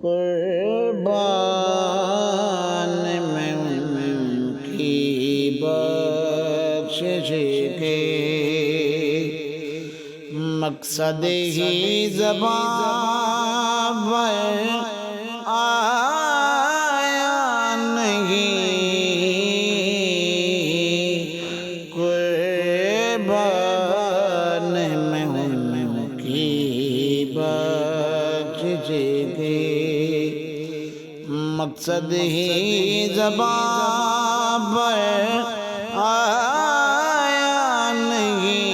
قربان میں ان کی بخشش کے مقصد ہی زبان پر آیا نہیں، قربان میں ان کی بخشش کے مقصد ہی زبان پر آیا نہیں،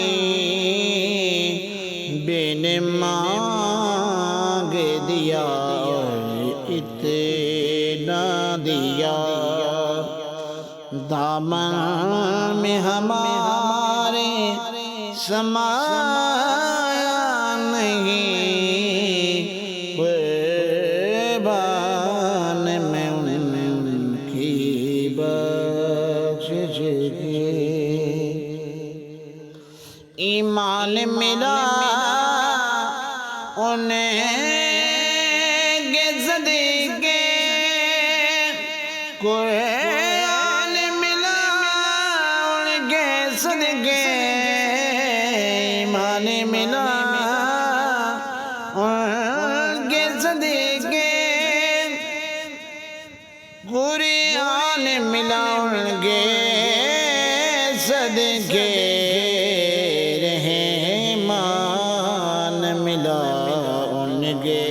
بن مانگ دیا اتنا دیا، دامن میں ہمارے سمایا نہیں، قربان میں ان کی بخشش کے ایمان ملا انہیں کے صدقے، قرآن ملا ان کے صدقے، ایمان ملا ان کے صدقے، قرآن ملا ان کے صدقے، رحمان ملا ان کے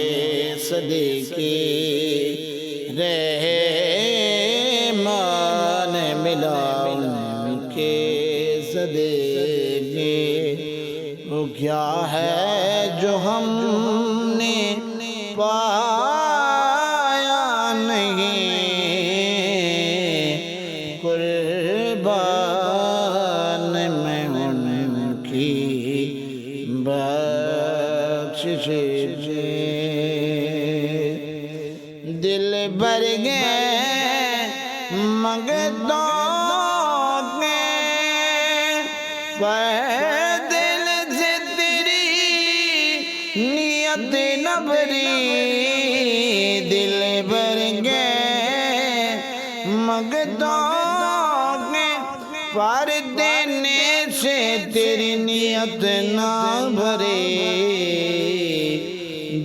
صدقے، رحمان ملا ان کے صدقے، وہ کیا ہے جو ہم نے پایا نہیں، قربان میں ان کی بخشش کے دل بھر گئے مگدوں کے، پر دل سے تیری نیت نہ بھری، دل بھر گئے مگدوں کے، پر دینے سے تیری نیت نہ بھری،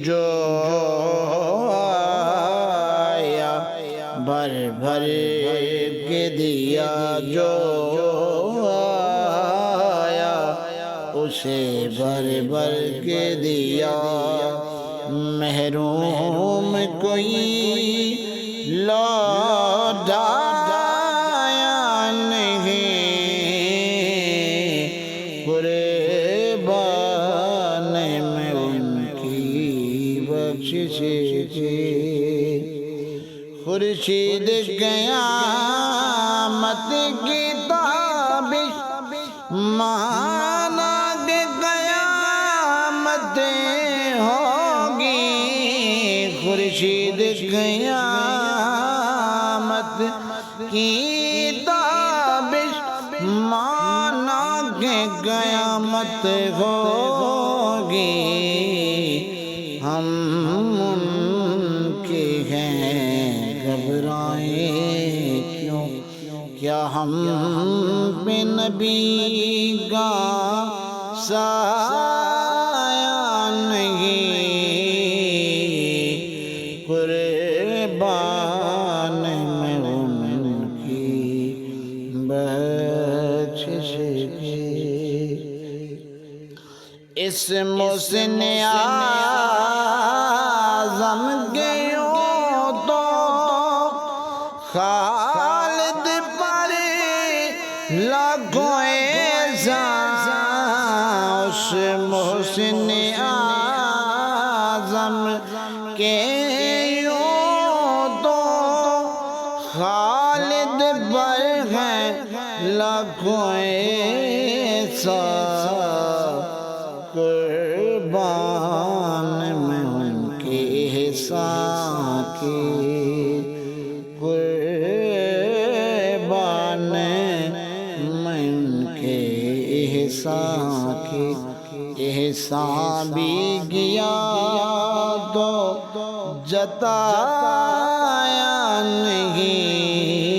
جو آیا بھر بھر کے دیا، جو آیا اسے بھر بھر کے دیا، محروم کوئی لوٹایا نہیں، قربان میں ان کی بخشش کے خورشید قیامت کی تابش مانا کہ قیامت ہوگی، خورشید قیامت کی تابش مانا کہ قیامت ہوگی، ہم ان کے ہیں گھبرائیں کیوں، کیا ہم پہ نبی کا سایہ نہیں، قربان میں ان کی بخشش کے اس محسن اعظم کے یوں تو خالد پر لاکھوں احسان، اس محسن اعظم کے یوں تو خالد پر ہے لاکھوں احسان، قربان میں ان کے احسان کے، قربان میں ان کے احسان کے، احسان بھی کیا تو جتایا نہیں،